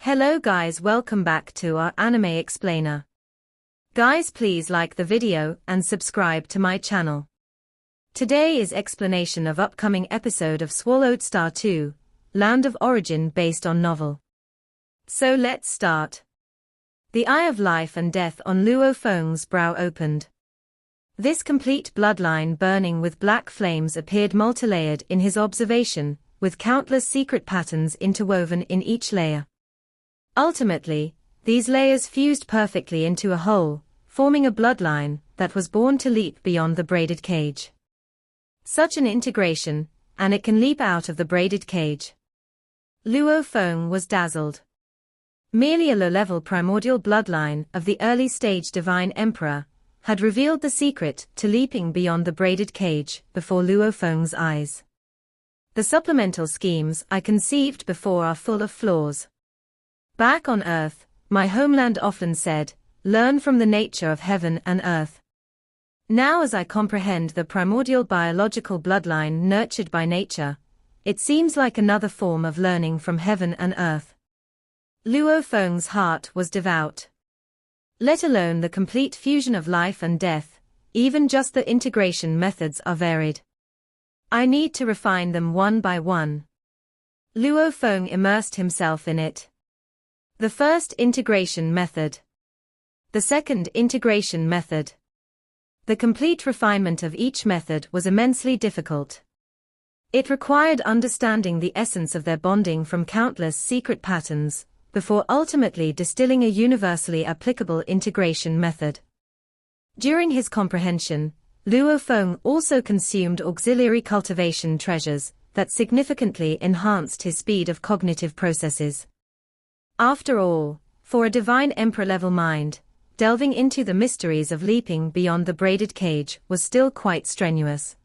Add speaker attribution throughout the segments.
Speaker 1: Hello guys, welcome back to our anime explainer. Guys, please like the video and subscribe to my channel. Today is explanation of upcoming episode of Swallowed Star 2, Land of Origin based on novel. So let's start. The eye of life and death on Luo Feng's brow opened. This complete bloodline burning with black flames appeared multilayered in his observation, with countless secret patterns interwoven in each layer. Ultimately, these layers fused perfectly into a whole, forming a bloodline that was born to leap beyond the braided cage. Such an integration, and it can leap out of the braided cage. Luo Feng was dazzled. Merely a low-level primordial bloodline of the early-stage Divine Emperor had revealed the secret to leaping beyond the braided cage before Luo Feng's eyes. The supplemental schemes I conceived before are full of flaws. Back on Earth, my homeland often said, learn from the nature of heaven and earth. Now as I comprehend the primordial biological bloodline nurtured by nature, it seems like another form of learning from heaven and earth. Luo Feng's heart was devout. Let alone the complete fusion of life and death, even just the integration methods are varied. I need to refine them one by one. Luo Feng immersed himself in it. The first integration method. The second integration method. The complete refinement of each method was immensely difficult. It required understanding the essence of their bonding from countless secret patterns, before ultimately distilling a universally applicable integration method. During his comprehension, Luo Feng also consumed auxiliary cultivation treasures that significantly enhanced his speed of cognitive processes. After all, for a Divine Emperor-level mind, delving into the mysteries of leaping beyond the braided cage was still quite strenuous.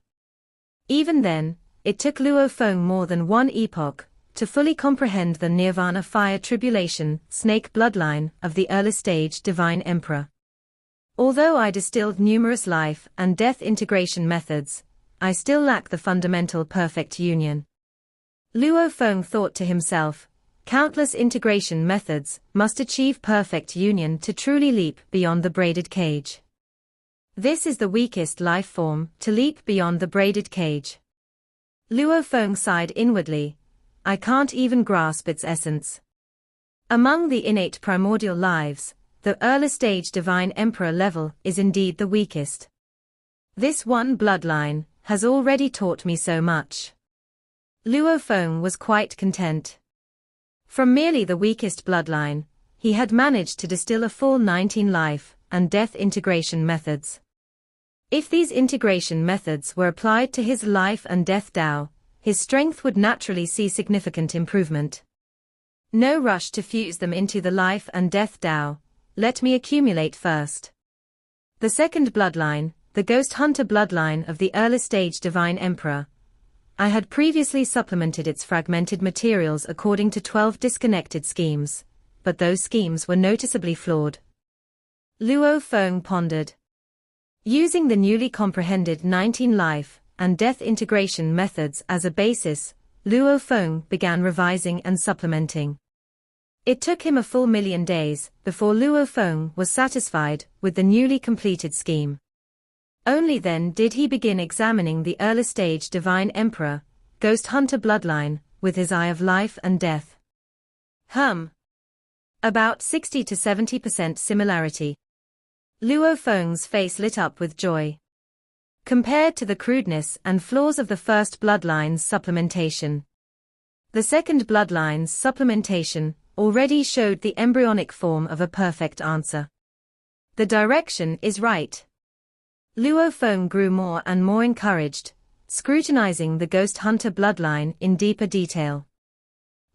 Speaker 1: Even then, it took Luo Feng more than one epoch to fully comprehend the Nirvana fire tribulation snake bloodline of the early-stage Divine Emperor. Although I distilled numerous life and death integration methods, I still lack the fundamental perfect union. Luo Feng thought to himself, countless integration methods must achieve perfect union to truly leap beyond the braided cage. This is the weakest life form to leap beyond the braided cage. Luo Feng sighed inwardly, I can't even grasp its essence. Among the innate primordial lives, the early-stage Divine Emperor level is indeed the weakest. This one bloodline has already taught me so much. Luo Feng was quite content. From merely the weakest bloodline, he had managed to distill a full 19 life and death integration methods. If these integration methods were applied to his life and death Tao, his strength would naturally see significant improvement. No rush to fuse them into the life and death Tao. Let me accumulate first. The second bloodline, the Ghost Hunter bloodline of the early-stage Divine Emperor. I had previously supplemented its fragmented materials according to 12 disconnected schemes, but those schemes were noticeably flawed. Luo Feng pondered. Using the newly comprehended 19 life and death integration methods as a basis, Luo Feng began revising and supplementing. It took him a full 1,000,000 days before Luo Feng was satisfied with the newly completed scheme. Only then did he begin examining the early-stage Divine Emperor, Ghost Hunter bloodline, with his eye of life and death. About 60 to 70% similarity. Luo Feng's face lit up with joy. Compared to the crudeness and flaws of the first bloodline's supplementation, the second bloodline's supplementation already showed the embryonic form of a perfect answer. The direction is right. Luo Feng grew more and more encouraged, scrutinizing the Ghost Hunter bloodline in deeper detail.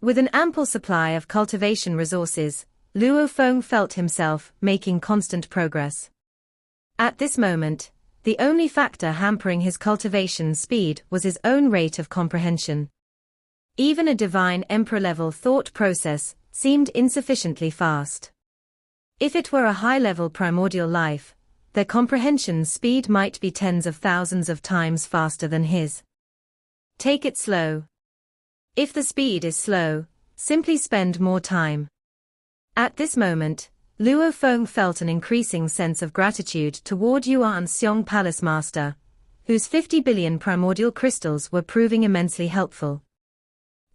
Speaker 1: With an ample supply of cultivation resources, Luo Feng felt himself making constant progress. At this moment, the only factor hampering his cultivation speed was his own rate of comprehension. Even a Divine Emperor-level thought process seemed insufficiently fast. If it were a high-level primordial life, their comprehension speed might be tens of thousands of times faster than his. Take it slow. If the speed is slow, simply spend more time. At this moment, Luo Feng felt an increasing sense of gratitude toward Yuan Xiong Palace Master, whose 50 billion primordial crystals were proving immensely helpful.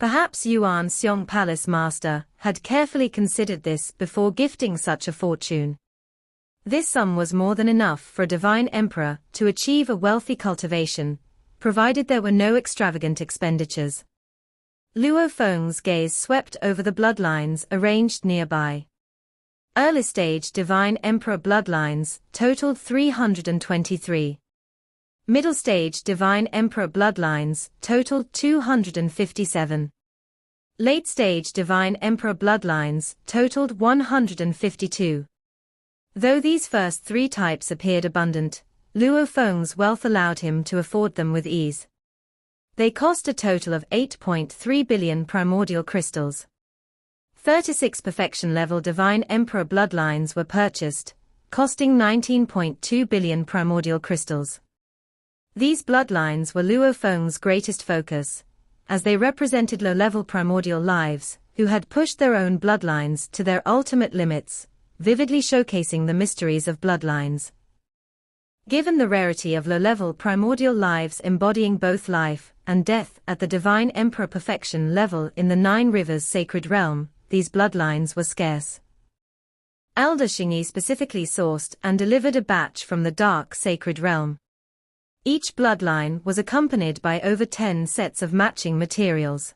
Speaker 1: Perhaps Yuan Xiong Palace Master had carefully considered this before gifting such a fortune. This sum was more than enough for a divine emperor to achieve a wealthy cultivation, provided there were no extravagant expenditures. Luo Feng's gaze swept over the bloodlines arranged nearby. Early-stage divine emperor bloodlines totaled 323. Middle-stage divine emperor bloodlines totaled 257. Late-stage divine emperor bloodlines totaled 152. Though these first three types appeared abundant, Luo Feng's wealth allowed him to afford them with ease. They cost a total of 8.3 billion primordial crystals. 36 perfection-level divine emperor bloodlines were purchased, costing 19.2 billion primordial crystals. These bloodlines were Luo Feng's greatest focus, as they represented low-level primordial lives who had pushed their own bloodlines to their ultimate limits, vividly showcasing the mysteries of bloodlines. Given the rarity of low-level primordial lives embodying both life and death at the divine emperor perfection level in the Nine Rivers sacred realm, these bloodlines were scarce. Elder Xingyi specifically sourced and delivered a batch from the dark sacred realm. Each bloodline was accompanied by over 10 sets of matching materials.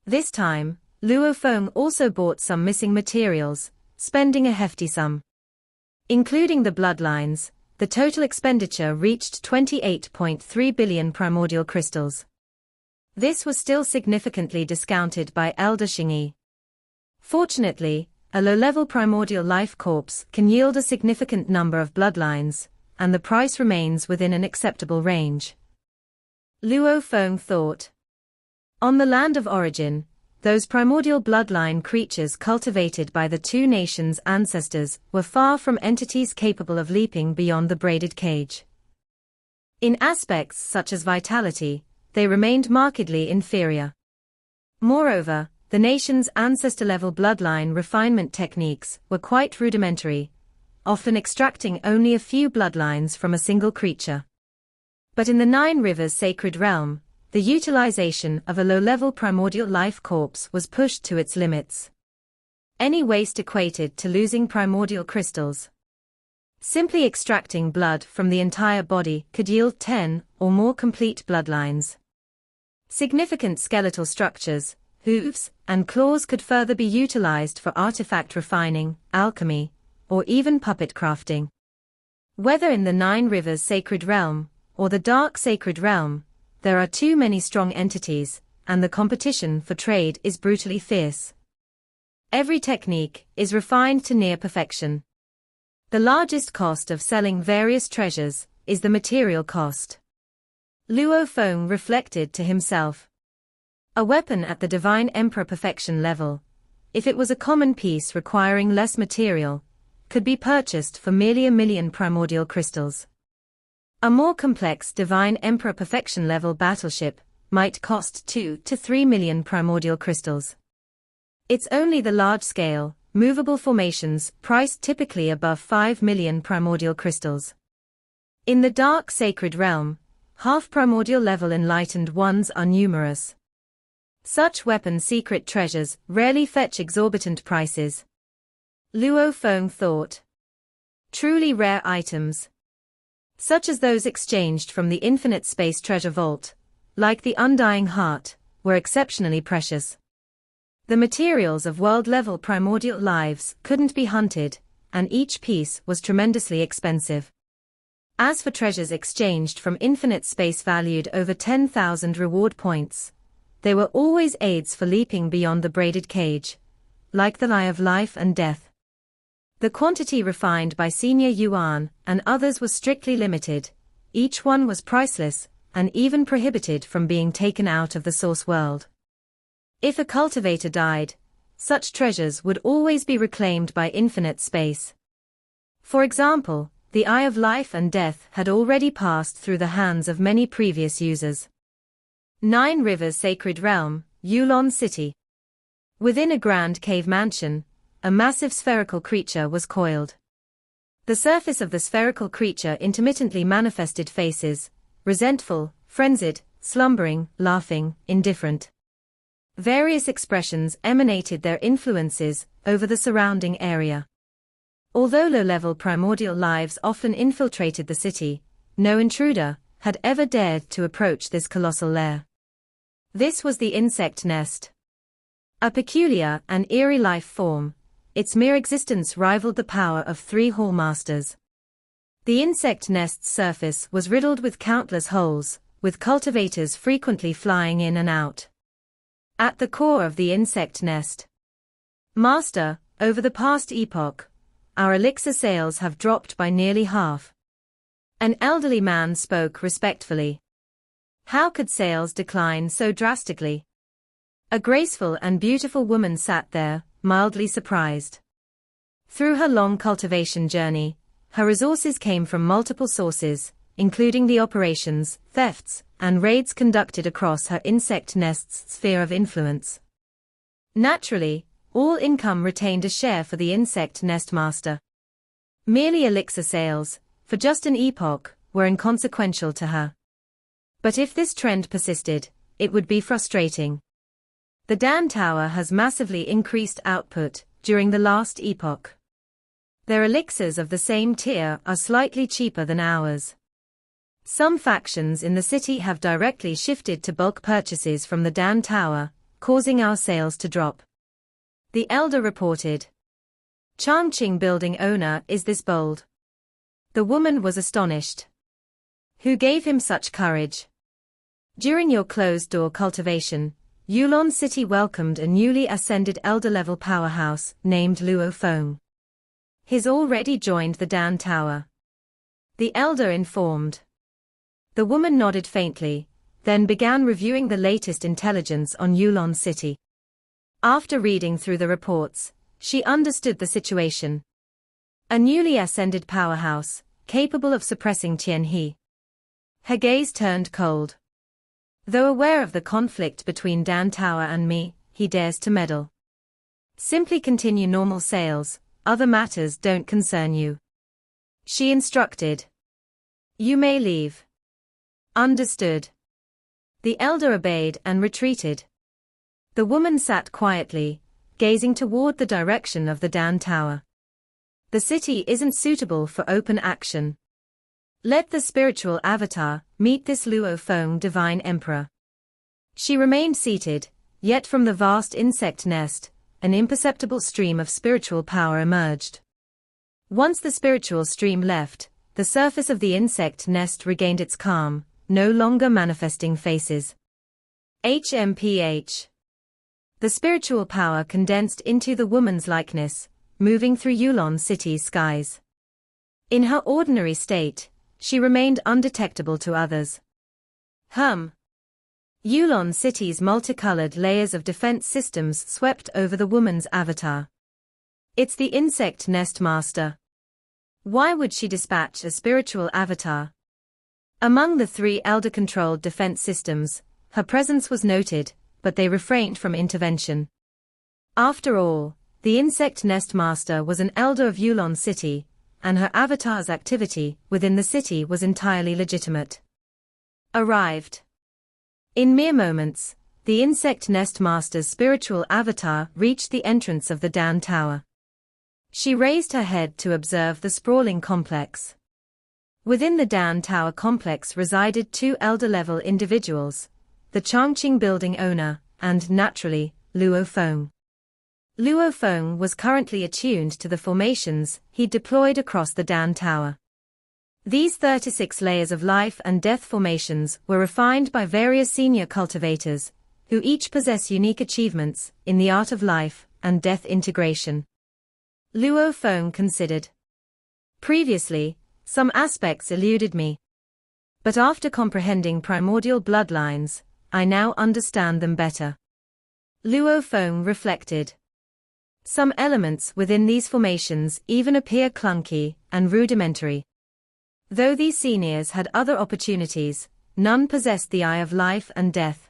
Speaker 1: This time, Luo Feng also bought some missing materials, spending a hefty sum. Including the bloodlines, the total expenditure reached 28.3 billion primordial crystals. This was still significantly discounted by Elder Xingyi. Fortunately, a low-level primordial life corpse can yield a significant number of bloodlines, and the price remains within an acceptable range. Luo Feng thought. On the land of origin, those primordial bloodline creatures cultivated by the two nations' ancestors were far from entities capable of leaping beyond the braided cage. In aspects such as vitality, they remained markedly inferior. Moreover, the nation's ancestor-level bloodline refinement techniques were quite rudimentary, often extracting only a few bloodlines from a single creature. But in the Nine Rivers sacred realm, the utilization of a low-level primordial life corpse was pushed to its limits. Any waste equated to losing primordial crystals. Simply extracting blood from the entire body could yield 10 or more complete bloodlines. Significant skeletal structures, hooves, and claws could further be utilized for artifact refining, alchemy, or even puppet crafting. Whether in the Nine Rivers sacred realm, or the dark sacred realm, there are too many strong entities, and the competition for trade is brutally fierce. Every technique is refined to near perfection. The largest cost of selling various treasures is the material cost. Luo Feng reflected to himself. A weapon at the divine emperor perfection level, if it was a common piece requiring less material, could be purchased for merely 1 million primordial crystals. A more complex divine emperor perfection level battleship might cost 2 to 3 million primordial crystals. It's only the large-scale, movable formations priced typically above 5 million primordial crystals. In the dark sacred realm, half-primordial level enlightened ones are numerous. Such weapon secret treasures rarely fetch exorbitant prices. Luo Feng thought. Truly rare items, such as those exchanged from the infinite space treasure vault, like the undying heart, were exceptionally precious. The materials of world-level primordial lives couldn't be hunted, and each piece was tremendously expensive. As for treasures exchanged from infinite space valued over 10,000 reward points, they were always aids for leaping beyond the braided cage, like the eye of life and death. The quantity refined by Senior Yuan and others was strictly limited, each one was priceless, and even prohibited from being taken out of the source world. If a cultivator died, such treasures would always be reclaimed by infinite space. For example, the Eye of Life and Death had already passed through the hands of many previous users. Nine Rivers Sacred Realm, Yulon City. Within a grand cave mansion, a massive spherical creature was coiled. The surface of the spherical creature intermittently manifested faces: resentful, frenzied, slumbering, laughing, indifferent. Various expressions emanated their influences over the surrounding area. Although low-level primordial lives often infiltrated the city, no intruder had ever dared to approach this colossal lair. This was the insect nest. A peculiar and eerie life form, its mere existence rivaled the power of 3 hallmasters. The insect nest's surface was riddled with countless holes, with cultivators frequently flying in and out. At the core of the insect nest. Master, over the past epoch, our elixir sales have dropped by nearly half. An elderly man spoke respectfully. How could sales decline so drastically? A graceful and beautiful woman sat there, mildly surprised. Through her long cultivation journey, her resources came from multiple sources, including the operations, thefts, and raids conducted across her insect nest's sphere of influence. Naturally, all income retained a share for the insect nest master. Merely elixir sales, for just an epoch, were inconsequential to her. But if this trend persisted, it would be frustrating. The Dan Tower has massively increased output during the last epoch. Their elixirs of the same tier are slightly cheaper than ours. Some factions in the city have directly shifted to bulk purchases from the Dan Tower, causing our sales to drop. The elder reported. Changqing building owner is this bold? The woman was astonished. Who gave him such courage? During your closed-door cultivation, Yulon City welcomed a newly ascended elder-level powerhouse named Luo Feng. He's already joined the Dan Tower. The elder informed. The woman nodded faintly, then began reviewing the latest intelligence on Yulon City. After reading through the reports, she understood the situation. A newly ascended powerhouse, capable of suppressing Tianhe. Her gaze turned cold. Though aware of the conflict between Dan Tower and me, he dares to meddle. Simply continue normal sales, other matters don't concern you. She instructed. You may leave. Understood. The elder obeyed and retreated. The woman sat quietly, gazing toward the direction of the Dan Tower. The city isn't suitable for open action. Let the spiritual avatar meet this Luo Feng divine emperor. She remained seated, yet from the vast insect nest, an imperceptible stream of spiritual power emerged. Once the spiritual stream left, the surface of the insect nest regained its calm, no longer manifesting faces. HMPH. The spiritual power condensed into the woman's likeness, moving through Yulon City's skies. In her ordinary state, she remained undetectable to others. Yulon City's multicolored layers of defense systems swept over the woman's avatar. It's the insect nest master. Why would she dispatch a spiritual avatar? Among the 3 elder-controlled defense systems, her presence was noted, but they refrained from intervention. After all, the insect nest master was an elder of Yulon City, and her avatar's activity within the city was entirely legitimate. Arrived. In mere moments, the insect nest master's spiritual avatar reached the entrance of the Dan Tower. She raised her head to observe the sprawling complex. Within the Dan Tower complex resided 2 elder-level individuals, the Changqing building owner, and, naturally, Luo Feng. Luo Feng was currently attuned to the formations he deployed across the Dan Tower. These 36 layers of life and death formations were refined by various senior cultivators, who each possess unique achievements in the art of life and death integration. Luo Feng considered. Previously, some aspects eluded me. But after comprehending primordial bloodlines, I now understand them better. Luo Feng reflected. Some elements within these formations even appear clunky and rudimentary. Though these seniors had other opportunities, none possessed the eye of life and death.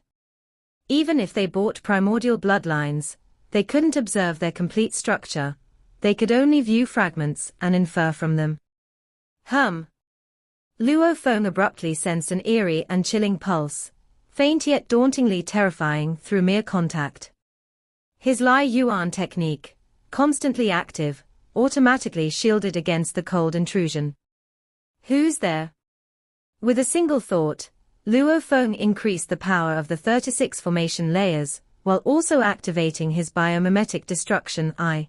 Speaker 1: Even if they bought primordial bloodlines, they couldn't observe their complete structure, they could only view fragments and infer from them. Luo Feng abruptly sensed an eerie and chilling pulse, faint yet dauntingly terrifying through mere contact. His Lai Yuan technique, constantly active, automatically shielded against the cold intrusion. Who's there? With a single thought, Luo Feng increased the power of the 36 formation layers, while also activating his biomimetic destruction eye.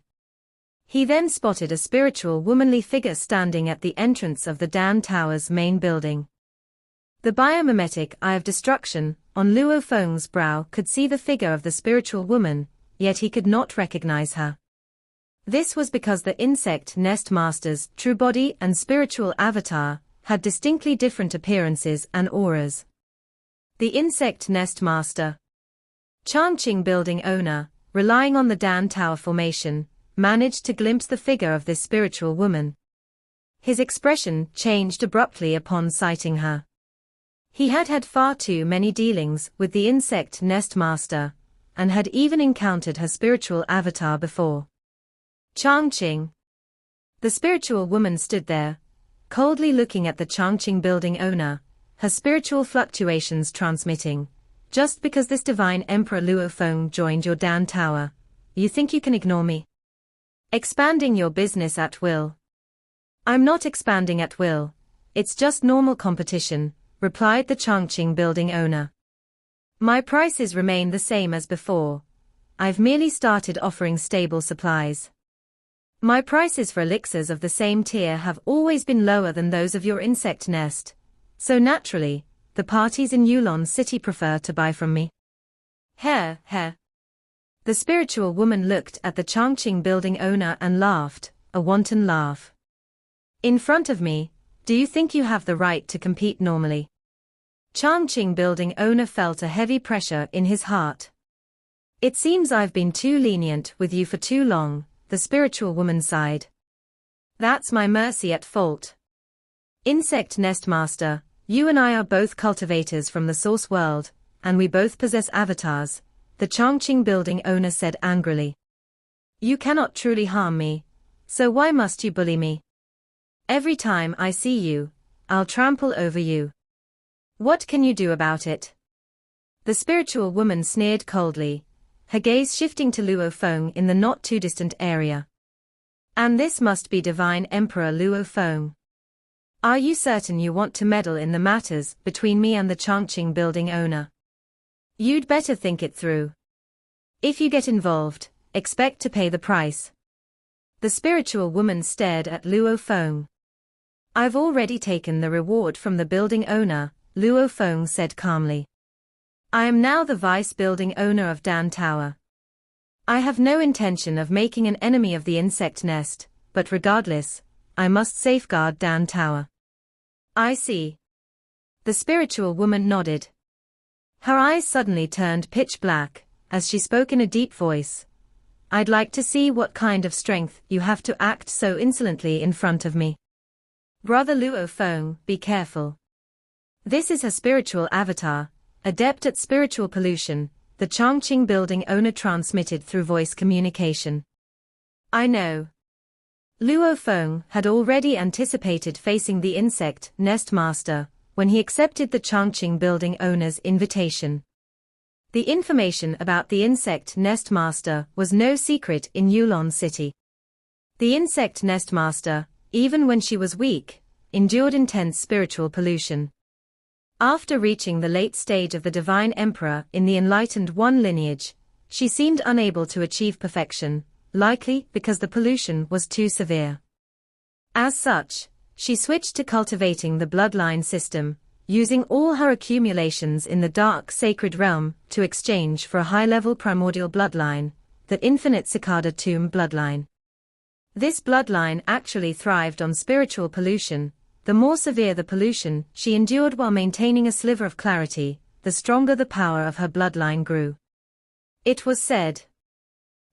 Speaker 1: He then spotted a spiritual womanly figure standing at the entrance of the Dan Tower's main building. The biomimetic eye of destruction on Luo Feng's brow could see the figure of the spiritual woman, yet he could not recognize her. This was because the insect nest master's true body and spiritual avatar had distinctly different appearances and auras. The insect nest master, Changqing building owner, relying on the Dan Tower formation, managed to glimpse the figure of this spiritual woman. His expression changed abruptly upon sighting her. He had had far too many dealings with the insect nest master, and had even encountered her spiritual avatar before. Changqing. The spiritual woman stood there, coldly looking at the Changqing building owner, her spiritual fluctuations transmitting. Just because this divine Emperor Luo Feng joined your Dan Tower, you think you can ignore me? Expanding your business at will. I'm not expanding at will, it's just normal competition, replied the Changqing building owner. My prices remain the same as before. I've merely started offering stable supplies. My prices for elixirs of the same tier have always been lower than those of your insect nest, so naturally, the parties in Yulon City prefer to buy from me. The spiritual woman looked at the Changqing building owner and laughed, a wanton laugh. In front of me, do you think you have the right to compete normally? Changqing building owner felt a heavy pressure in his heart. It seems I've been too lenient with you for too long, the spiritual woman sighed. That's my mercy at fault. Insect nest master, you and I are both cultivators from the source world, and we both possess avatars, the Changqing building owner said angrily. You cannot truly harm me, so why must you bully me? Every time I see you, I'll trample over you. What can you do about it? The spiritual woman sneered coldly, her gaze shifting to Luo Feng in the not-too-distant area. And this must be Divine Emperor Luo Feng. Are you certain you want to meddle in the matters between me and the Changqing building owner? You'd better think it through. If you get involved, expect to pay the price. The spiritual woman stared at Luo Feng. I've already taken the reward from the building owner, Luo Feng said calmly. I am now the vice building owner of Dan Tower. I have no intention of making an enemy of the insect nest, but regardless, I must safeguard Dan Tower. I see. The spiritual woman nodded. Her eyes suddenly turned pitch black, as she spoke in a deep voice. I'd like to see what kind of strength you have to act so insolently in front of me. Brother Luo Feng, be careful. This is her spiritual avatar, adept at spiritual pollution, the Changqing building owner transmitted through voice communication. I know. Luo Feng had already anticipated facing the insect nest master when he accepted the Changqing building owner's invitation. The information about the insect nest master was no secret in Yulon City. The insect nest master, even when she was weak, endured intense spiritual pollution. After reaching the late stage of the Divine Emperor in the Enlightened One lineage, she seemed unable to achieve perfection, likely because the pollution was too severe. As such, she switched to cultivating the bloodline system, using all her accumulations in the dark sacred realm to exchange for a high-level primordial bloodline, the infinite cicada tomb bloodline. This bloodline actually thrived on spiritual pollution. The more severe the pollution she endured while maintaining a sliver of clarity, the stronger the power of her bloodline grew. It was said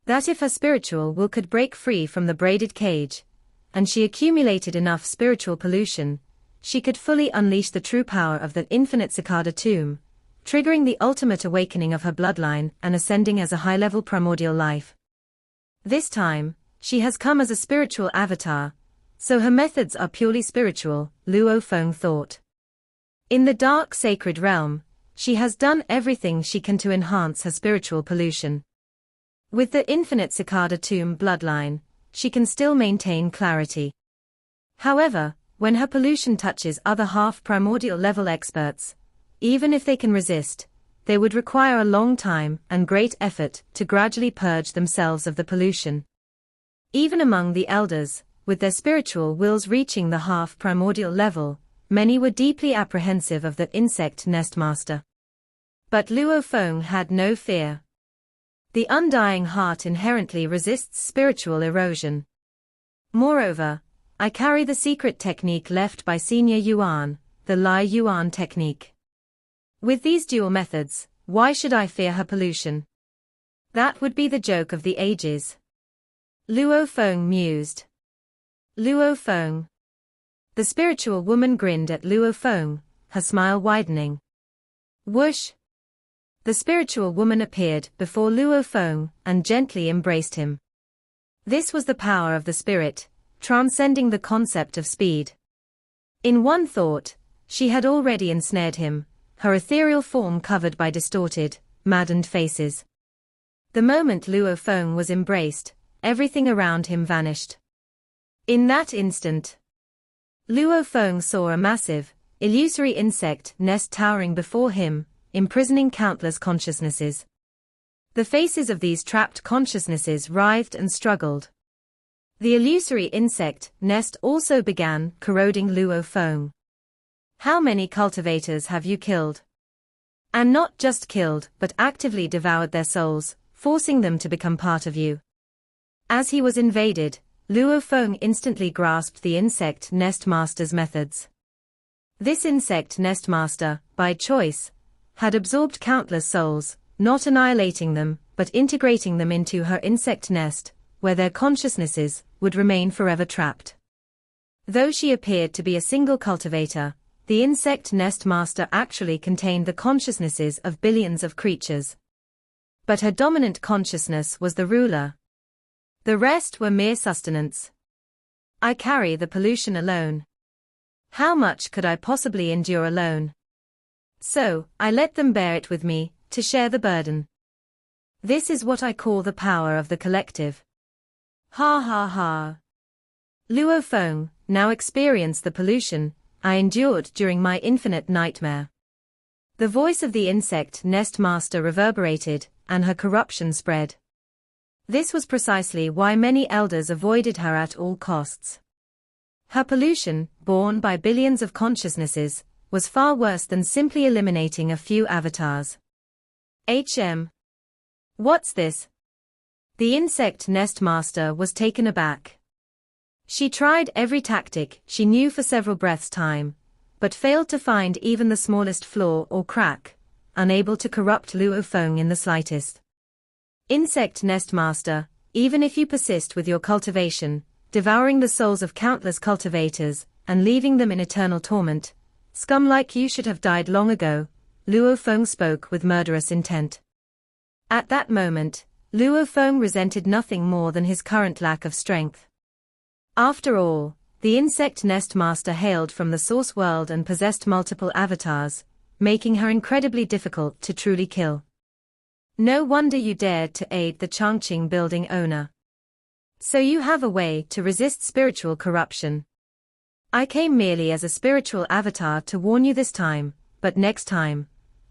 Speaker 1: that if her spiritual will could break free from the braided cage, and she accumulated enough spiritual pollution, she could fully unleash the true power of the infinite cicada tomb, triggering the ultimate awakening of her bloodline and ascending as a high-level primordial life. This time, She has come as a spiritual avatar, so her methods are purely spiritual, Luo Feng thought. In the dark sacred realm, she has done everything she can to enhance her spiritual pollution. With the infinite cicada tomb bloodline, she can still maintain clarity. However, when her pollution touches other half-primordial level experts, even if they can resist, they would require a long time and great effort to gradually purge themselves of the pollution. Even among the elders, with their spiritual wills reaching the half-primordial level, many were deeply apprehensive of the insect nestmaster. But Luo Feng had no fear. The undying heart inherently resists spiritual erosion. Moreover, I carry the secret technique left by Senior Yuan, the Lai Yuan technique. With these dual methods, why should I fear her pollution? That would be the joke of the ages. Luo Feng mused. Luo Feng. The spiritual woman grinned at Luo Feng, her smile widening. Whoosh! The spiritual woman appeared before Luo Feng and gently embraced him. This was the power of the spirit, transcending the concept of speed. In one thought, she had already ensnared him, her ethereal form covered by distorted, maddened faces. The moment Luo Feng was embraced, everything around him vanished. In that instant, Luo Feng saw a massive, illusory insect nest towering before him, imprisoning countless consciousnesses. The faces of these trapped consciousnesses writhed and struggled. The illusory insect nest also began corroding Luo Feng. How many cultivators have you killed? And not just killed, but actively devoured their souls, forcing them to become part of you. As he was invaded, Luo Feng instantly grasped the insect nestmaster's methods. This insect nestmaster, by choice, had absorbed countless souls, not annihilating them, but integrating them into her insect nest, where their consciousnesses would remain forever trapped. Though she appeared to be a single cultivator, the insect nestmaster actually contained the consciousnesses of billions of creatures. But her dominant consciousness was the ruler. The rest were mere sustenance. I carry the pollution alone. How much could I possibly endure alone? So, I let them bear it with me, to share the burden. This is what I call the power of the collective. Ha ha ha. Luo Feng now experienced the pollution I endured during my infinite nightmare. The voice of the insect nestmaster reverberated, and her corruption spread. This was precisely why many elders avoided her at all costs. Her pollution, borne by billions of consciousnesses, was far worse than simply eliminating a few avatars. What's this? The insect nestmaster was taken aback. She tried every tactic she knew for several breaths' time, but failed to find even the smallest flaw or crack, unable to corrupt Luo Feng in the slightest. Insect nestmaster, even if you persist with your cultivation, devouring the souls of countless cultivators, and leaving them in eternal torment, scum like you should have died long ago, Luo Feng spoke with murderous intent. At that moment, Luo Feng resented nothing more than his current lack of strength. After all, the insect nestmaster hailed from the source world and possessed multiple avatars, making her incredibly difficult to truly kill. No wonder you dared to aid the Changqing building owner. So you have a way to resist spiritual corruption. I came merely as a spiritual avatar to warn you this time, but next time,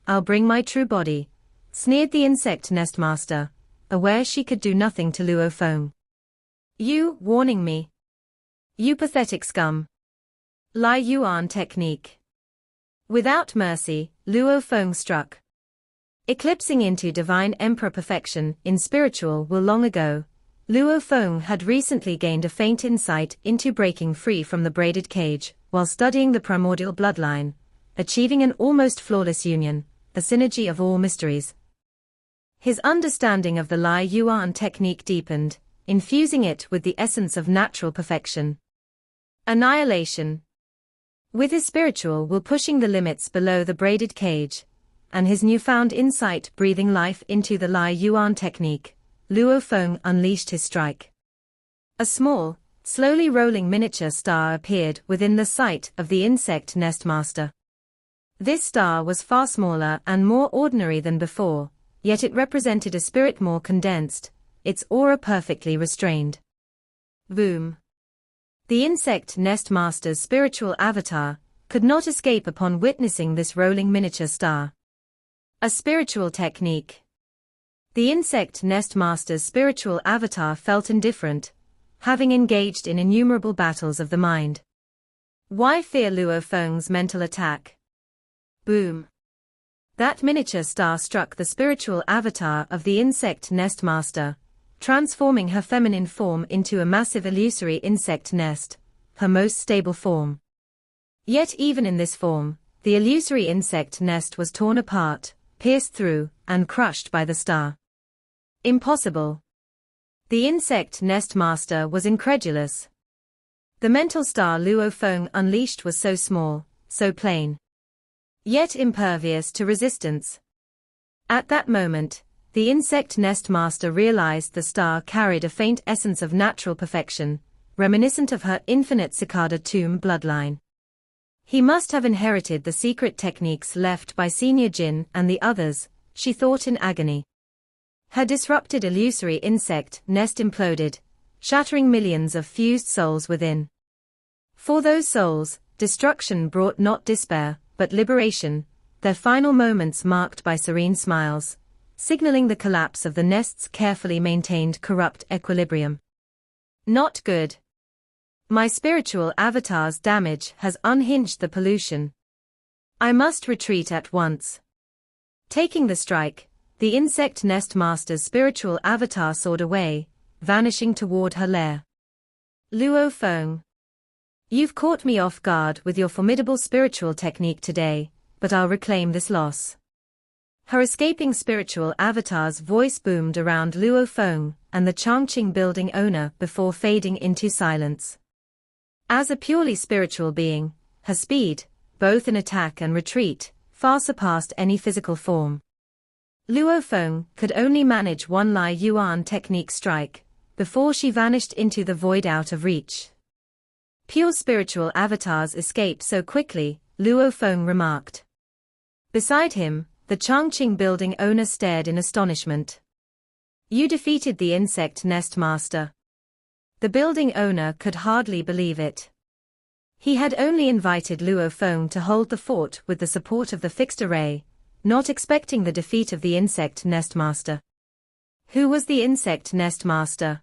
Speaker 1: I'll bring my true body, sneered the insect nestmaster, aware she could do nothing to Luo Feng. You, warning me? You pathetic scum. Lai Yuan technique. Without mercy, Luo Feng struck. Eclipsing into divine emperor perfection in spiritual will long ago, Luo Feng had recently gained a faint insight into breaking free from the braided cage, while studying the primordial bloodline, achieving an almost flawless union, a synergy of all mysteries. His understanding of the Lai Yuan technique deepened, infusing it with the essence of natural perfection. Annihilation. With his spiritual will pushing the limits below the braided cage, and his newfound insight breathing life into the Lai Yuan technique, Luo Feng unleashed his strike. A small, slowly rolling miniature star appeared within the sight of the insect nestmaster. This star was far smaller and more ordinary than before, yet it represented a spirit more condensed, its aura perfectly restrained. Boom. The insect nestmaster's spiritual avatar could not escape upon witnessing this rolling miniature star. A spiritual technique. The insect nestmaster's spiritual avatar felt indifferent, having engaged in innumerable battles of the mind. Why fear Luo Feng's mental attack? Boom. That miniature star struck the spiritual avatar of the insect nestmaster, transforming her feminine form into a massive illusory insect nest, her most stable form. Yet even in this form, the illusory insect nest was torn apart, pierced through, and crushed by the star. Impossible. The insect nestmaster was incredulous. The mental star Luo Feng unleashed was so small, so plain, yet impervious to resistance. At that moment, the insect nestmaster realized the star carried a faint essence of natural perfection, reminiscent of her infinite cicada tomb bloodline. He must have inherited the secret techniques left by Senior Jin and the others, she thought in agony. Her disrupted illusory insect nest imploded, shattering millions of fused souls within. For those souls, destruction brought not despair, but liberation, their final moments marked by serene smiles, signaling the collapse of the nest's carefully maintained corrupt equilibrium. Not good. My spiritual avatar's damage has unhinged the pollution. I must retreat at once. Taking the strike, the insect nestmaster's spiritual avatar soared away, vanishing toward her lair. Luo Feng. You've caught me off guard with your formidable spiritual technique today, but I'll reclaim this loss. Her escaping spiritual avatar's voice boomed around Luo Feng and the Changqing building owner before fading into silence. As a purely spiritual being, her speed, both in attack and retreat, far surpassed any physical form. Luo Feng could only manage one Lai Yuan technique strike, before she vanished into the void out of reach. Pure spiritual avatars escape so quickly, Luo Feng remarked. Beside him, the Changqing building owner stared in astonishment. You defeated the insect nest master. The building owner could hardly believe it. He had only invited Luo Feng to hold the fort with the support of the fixed array, not expecting the defeat of the insect nestmaster. Who was the insect nestmaster?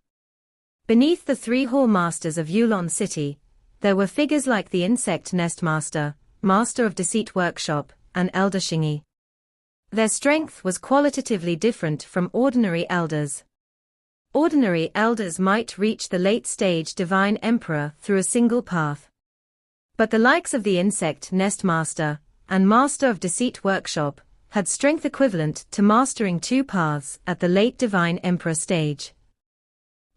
Speaker 1: Beneath the three hall masters of Yulon City, there were figures like the insect nestmaster, master of deceit workshop, and elder Xingyi. Their strength was qualitatively different from ordinary elders. Ordinary elders might reach the late-stage divine emperor through a single path. But the likes of the insect nestmaster and master of deceit workshop had strength equivalent to mastering two paths at the late divine emperor stage.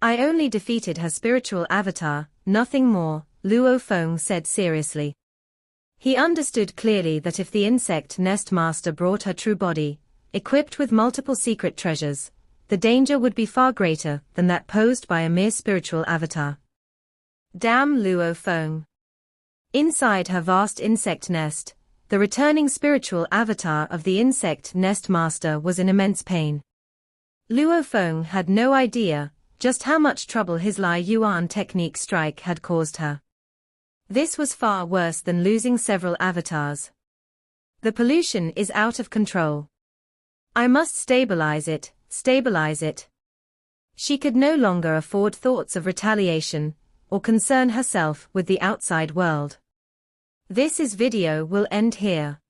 Speaker 1: I only defeated her spiritual avatar, nothing more, Luo Feng said seriously. He understood clearly that if the insect nestmaster brought her true body, equipped with multiple secret treasures, the danger would be far greater than that posed by a mere spiritual avatar. Damn Luo Feng. Inside her vast insect nest, the returning spiritual avatar of the insect nest master was in immense pain. Luo Feng had no idea just how much trouble his Lai Yuan technique strike had caused her. This was far worse than losing several avatars. The pollution is out of control. I must stabilize it, stabilize it. She could no longer afford thoughts of retaliation, or concern herself with the outside world. This video will end here.